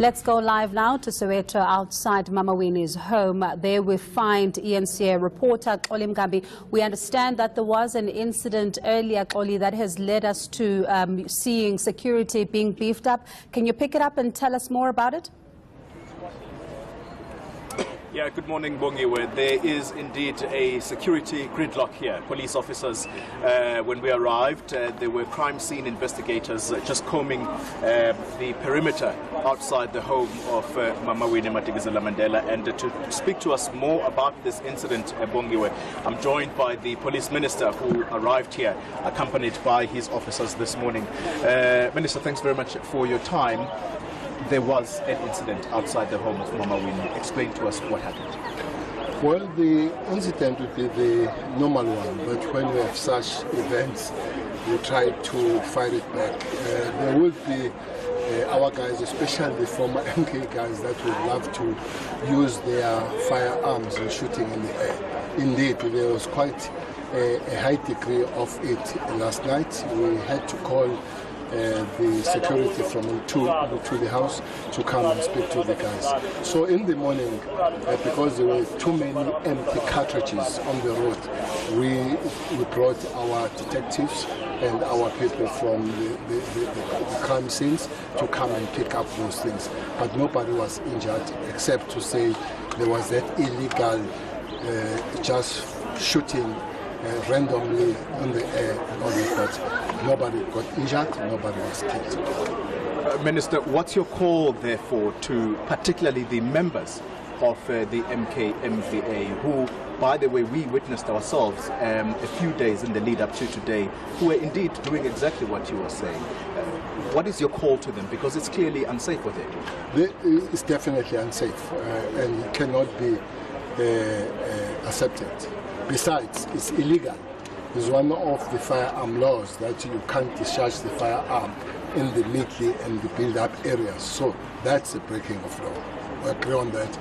Let's go live now to Soweto outside Mama Winnie's home. There we find ENCA reporter Xoli Mgambi. We understand that there was an incident earlier, Xoli, that has led us to seeing security being beefed up. Can you pick it up and tell us more about it? Yeah, good morning, Bongiwe. There is indeed a security gridlock here. Police officers, when we arrived, there were crime scene investigators just combing the perimeter outside the home of Mama Winnie Madikizela Mandela. And to speak to us more about this incident, Bongiwe, I'm joined by the police minister who arrived here, accompanied by his officers this morning. Minister, thanks very much for your time. There was an incident outside the home of Mama Winnie. Explain to us what happened. Well, the incident would be the normal one, but when we have such events, we try to fight it back. There will be our guys, especially the former MK guys, that would love to use their firearms in shooting in the air. Indeed, there was quite a high degree of it last night. We had to call the security from to the house to come and speak to the guys. So in the morning, because there were too many empty cartridges on the road, we brought our detectives and our people from the crime scenes to come and pick up those things. But nobody was injured except to say there was that illegal just shooting randomly on the air and all that. Nobody got injured, nobody was killed. Minister, what's your call, therefore, to particularly the members of the MK-MVA, who, by the way, we witnessed ourselves a few days in the lead up to today, who were indeed doing exactly what you were saying? What is your call to them? Because it's clearly unsafe what they do. It's definitely unsafe and it cannot be accepted. Besides, it's illegal. It's one of the firearm laws that you can't discharge the firearm in the midly and the build-up areas. So that's a breaking of law. We agree on that.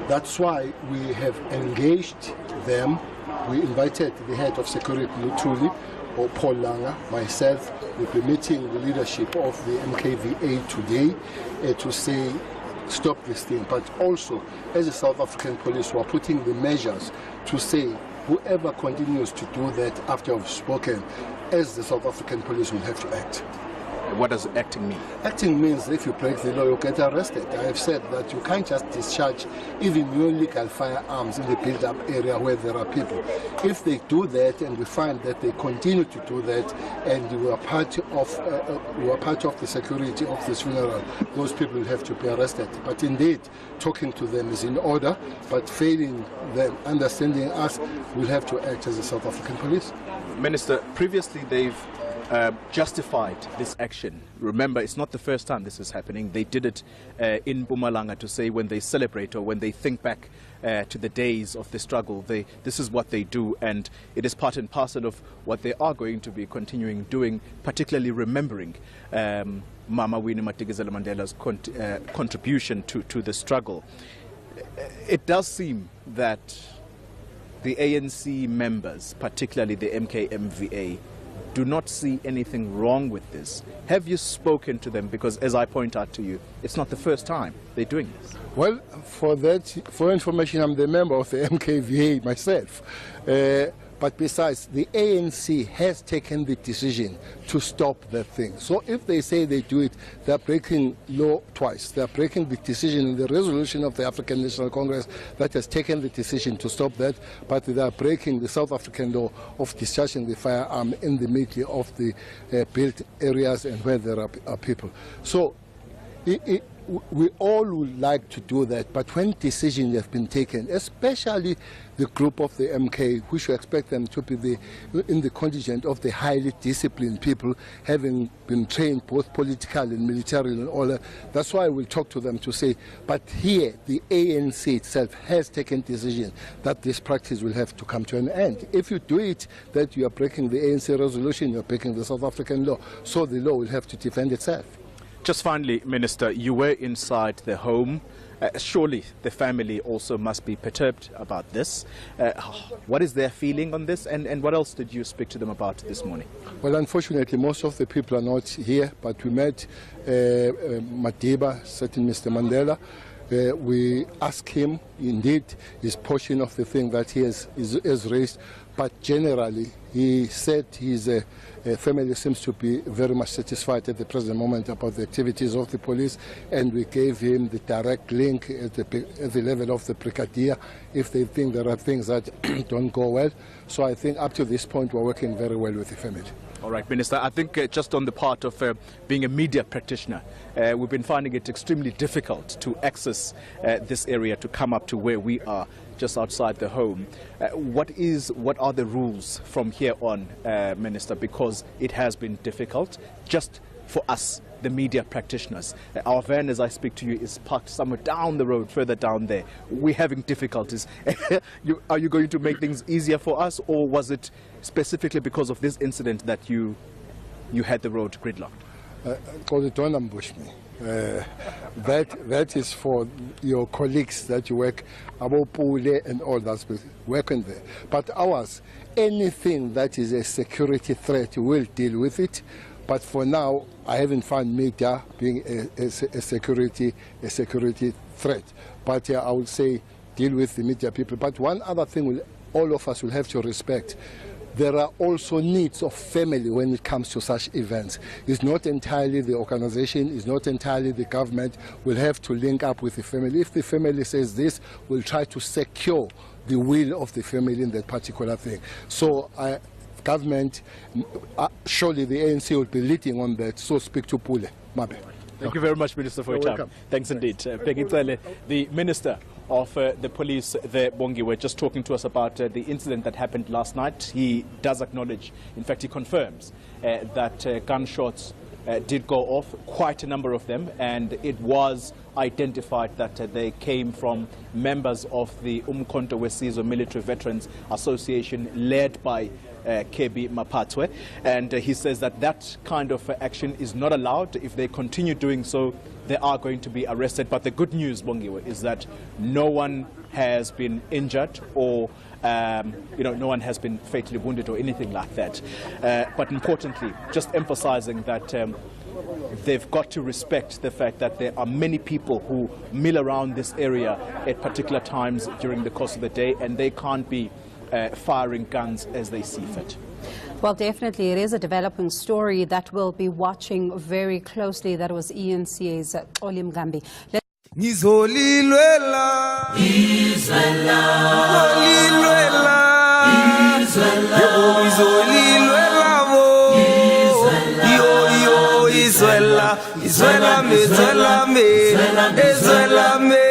That's why we have engaged them. We invited the head of security, Lutuli, or Paul Langer, myself. We'll be meeting the leadership of the MKVA today to say, stop this thing. But also, as the South African police, we are putting the measures to say, whoever continues to do that after I've spoken, as the South African police will have to act. What does acting mean? Acting means if you break the law, you get arrested. I have said that you can't just discharge even your legal firearms in the build-up area where there are people. If they do that and we find that they continue to do that and we are part of the security of this funeral, those people will have to be arrested. But indeed, talking to them is in order, but failing them understanding us, we'll have to act as the South African police. Minister, previously they've justified this action. Remember, it's not the first time this is happening. They did it in Mpumalanga to say when they celebrate or when they think back to the days of the struggle, this is what they do, and it is part and parcel of what they are going to be continuing doing, particularly remembering Mama Winnie Madikizela Mandela's contribution to the struggle. It does seem that the ANC members, particularly the MK-MVA, do not see anything wrong with this. Have you spoken to them? Because as I point out to you, it's not the first time they're doing this. Well, for information, I'm the member of the MKVA myself. But besides, the ANC has taken the decision to stop that thing. So if they say they do it, they're breaking law twice. They're breaking the decision in the resolution of the African National Congress that has taken the decision to stop that, but they are breaking the South African law of discharging the firearm in the middle of the built areas and where there are people. So we all would like to do that, but when decisions have been taken, especially the group of the MK, we should expect them to be in the contingent of the highly disciplined people, having been trained both politically and militarily and all that. That's why we'll talk to them to say, but here the ANC itself has taken decision that this practice will have to come to an end. If you do it, that you are breaking the ANC resolution, you are breaking the South African law, so the law will have to defend itself. Just finally, Minister, you were inside the home. Surely the family also must be perturbed about this. What is their feeling on this, and what else did you speak to them about this morning? Well, unfortunately, most of the people are not here, but we met Madiba, certain Mr. Mandela. We asked him, indeed, his portion of the thing that he has raised, but generally, he said his family seems to be very much satisfied at the present moment about the activities of the police, and we gave him the direct link at the level of the brigadier if they think there are things that don't go well. So I think up to this point, we're working very well with the family. All right, Minister, I think just on the part of being a media practitioner, we've been finding it extremely difficult to access this area, to come up to where we are, just outside the home. What are the rules from here on, Minister, because it has been difficult just for us, the media practitioners. Our van, as I speak to you, is parked somewhere down the road, further down there. We're having difficulties. Are you going to make things easier for us, or was it specifically because of this incident that you had the road gridlocked? Don't ambush me. That is for your colleagues that you work, Abopule and all that, working there. But ours, anything that is a security threat, we'll deal with it. But for now, I haven't found media being a security threat. But I would say deal with the media people. But one other thing all of us will have to respect. There are also needs of family when it comes to such events. It's not entirely the organization, it's not entirely the government. We'll have to link up with the family. If the family says this, we'll try to secure the will of the family in that particular thing. So government, surely the ANC will be leading on that, so speak to Pule. Mabe. Thank you very much, Minister, for your time. Welcome. Thanks indeed. Bheki Cele, the Minister of the police there, Bongi, were just talking to us about the incident that happened last night. He does acknowledge, in fact he confirms, that gunshots did go off, quite a number of them, and it was identified that they came from members of the Umkhonto weSizwe Military Veterans Association, led by Kebi Mapatwe, and he says that that kind of action is not allowed. If they continue doing so, they are going to be arrested. But the good news, Bongiwe, is that no one has been injured, or no one has been fatally wounded or anything like that. But importantly, just emphasizing that they've got to respect the fact that there are many people who mill around this area at particular times during the course of the day, and they can't be firing guns as they see fit. Well, definitely, it is a developing story that we'll be watching very closely. That was ENCA's Xoli Mgambi. Izwela me